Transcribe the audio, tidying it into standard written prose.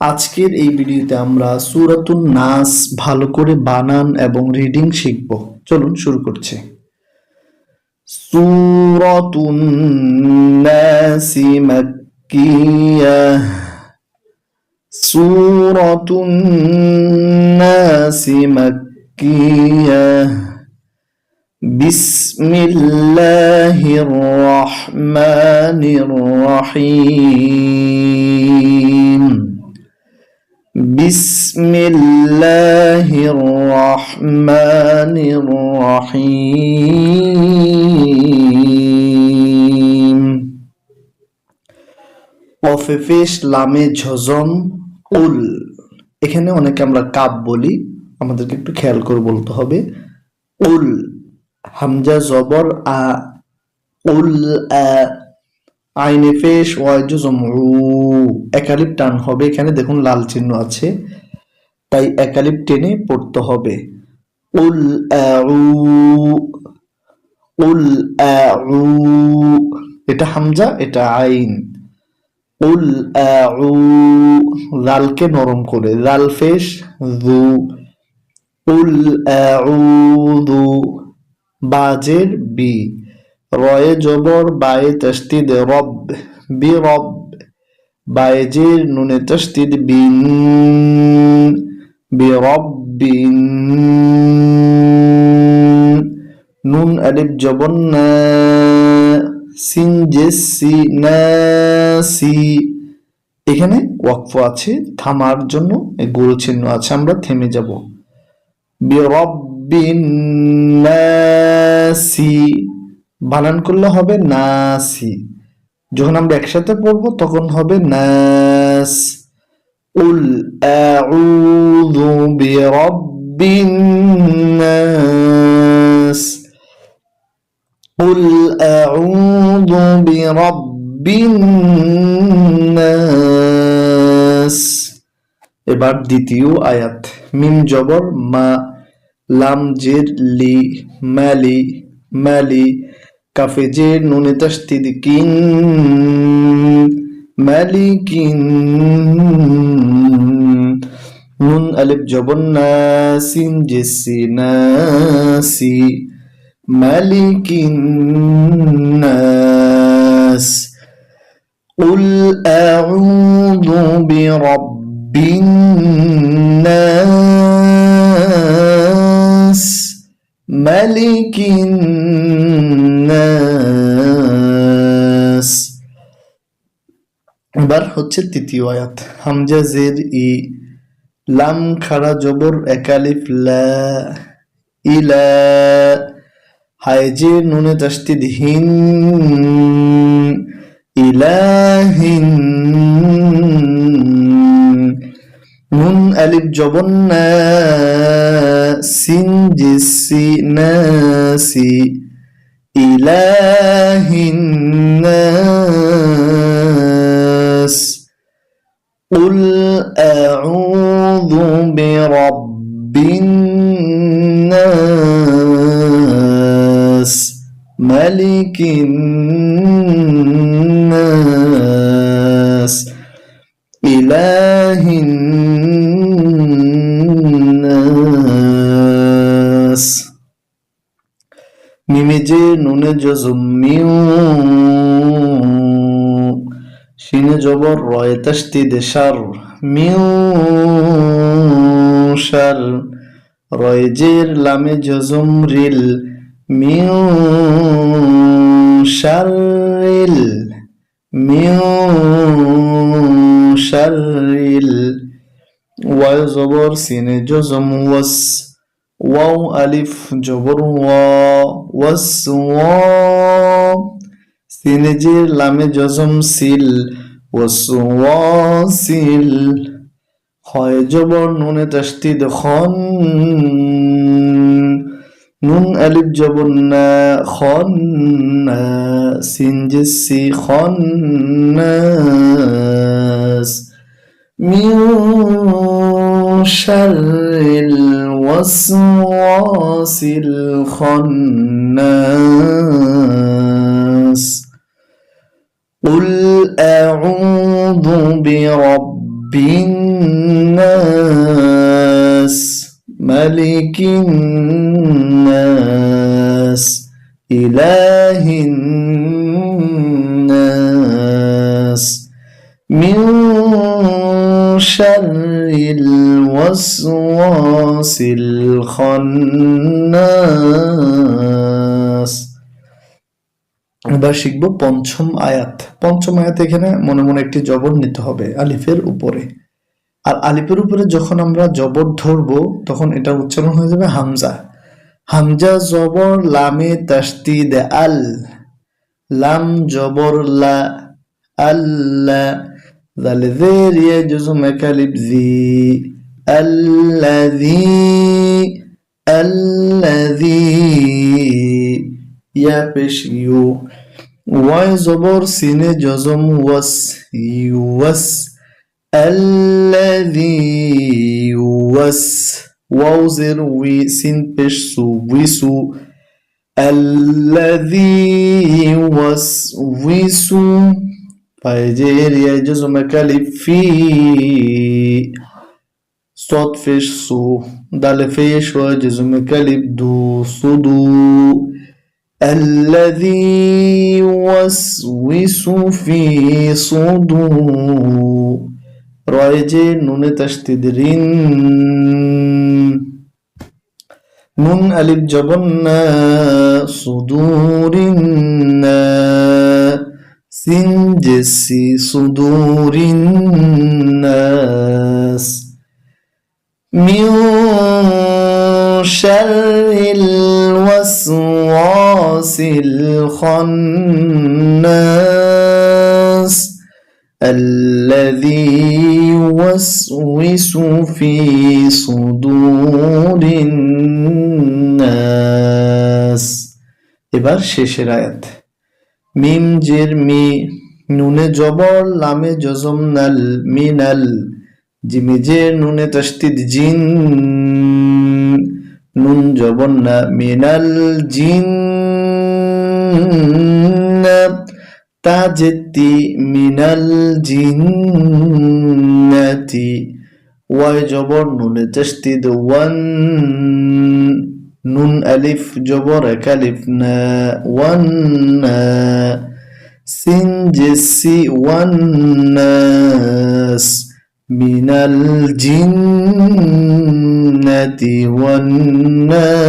আজকের এই ভিডিওতে আমরা সূরাতুন নাস ভালো করে বানান এবং রিডিং শিখব। চলুন শুরু করছি। সূরাতুন নাসি মাক্কিয়াহ। সূরাতুন নাসি মাক্কিয়াহ। বিসমিল্লাহির রহমানির রহিম। بسم الله الرحمن الرحيم কফে পেশ লামে ঝজম উল। এখানে অনেকে আমরা কাপ বলি, আমাদেরকে একটু খেয়াল করে বলতে হবে। উল, হামজা জবর আ, উল আ। আইনে পেশ ওয়াজম উ, একালিপ টান হবে। এখানে দেখুন লাল চিহ্ন আছে, তাই একালিপ টেনে পড়তে হবে। উল আউ, উল আউ। এটা হামজা, এটা আইন। উল আউ, লালকে নরম করে, লাল পেশ যু। উল আউযু, বাজের বি, রয়ে জবর বায়ে তাসদিদ রব, বি রব। বায়েজের নুনে তাসদিদ বিন, বি রব্বিন। নুন আলিফ জবর না, সিন জেসি নাসি। এখানে ওয়াকফ আছে, থামার জন্য এই গোল চিহ্ন আছে, আমরা থেমে যাব। বি রব্বিন নাসি, বানান করলে হবে নাসি। যখন আমরা একসাথে পড়বো তখন হবে নাস। উল আউযু বিরাব্বিন নাস। উল আউযু বিরাব্বিন নাস। এবার দ্বিতীয় আয়াত। মিম জবর মা, লাম জের লি, মালি, মালি। কাফে জের নুনে তাসদিদ কিন, মালিকিন। নুন আলিফ জবর না, সিন জেসি নাসি, মালিকিন নাস। উল আউযু বিরাব্বিন নাস, মালিকিন নাস। এবার হচ্ছে তৃতীয় আয়াত। হামজা জের ই, লাম খাড়া জবর একালিফ লা, ইলা। হায়জে নুনে তাসদিদ হিন, ইলাহিন। নুন আলিফ জবর না, সিন জেসি নাসি, ইলাহিন নাস। উল আউযু বিরাব্বিন নাস, মালিকিন নাস, ইলাহিন নাস। মিমে যে নুনে জজম মিউ, শিনে জবর রয়ে তাসদিদ শার, মিউ শার। রয়ে জের লামে জজম রিল, মিউ শারিল, মিউ শারিল। ওয়াও জবর সিনে জজম ওয়াস, ওয়াও আলিফ জবর ওয়া, ওয়াস ওয়া। সিনে জের লামে জজম সিল, ওয়াস ওয়াসিল। হয় জবর নুনে তাসদিদ খন, নুন আলিফ জবর না, খন্না। Scene JC খন্নাস। মিন শাররিল ওয়াসওয়াসিল খন্নাস। قل أعوذ برب বিন্নাস মালিকিন নাস ইলাহিন নাস মিন শাররিল ওয়াসওয়াসিল খান্নাস। এবার শিখবো পঞ্চম আয়াত। পঞ্চম আয়াত এখানে মনে মনে একটি জবর নিতে হবে আলিফের উপরে। আর আলিফের উপরে যখন আমরা জবর ধরবো তখন এটা উচ্চারণ হয়ে যাবে হামজা। হামজা জবর লামে তাসদিদ আল, লাম জবর লা, আল্লাহ, দাল জের ইয়া জুজম কালিব জি, আল্লাযী, আল্লাযী, ইয়া পেশ ইউ, ওয়াই জবর সিনে জজম ওয়াস, ইউয়াস, الذي يوس، واو زر وي سين بش سو ويسو، الذي يوسوس، فاجر يا جزم كالف في، صوت فيش سو، دال فيش وجزم كالف دو صدو، الذي يوسوس في صدور، রয়েজে নুনে তাসদিদ রিন, নুন আলিফ জবর না, সুদুরিন না, সিন জেসি সুদুরিন নাস, মিন শাররিল ওয়াসওয়াসিল খান্নাস الذي يوسوس في صدور الناس। এবার শেষের আয়াত। মিম জের মি, নুনে জবর লামে জজম নাল, মিনাল, জিমে জের নুনে তাসদিদ জিন, নুন জবর না, মিনাল জিন, তাজেতি মিনাল জিন্নাতি, ওয়াই জবর নুনে তাসদিদ ওয়ান, নুন আলিফ জবর এক আলিফ না, ওয়ান্না, সিন জেসি ওয়ান্নাস, মিনাল জিন্নাতি ওয়ান্নাস।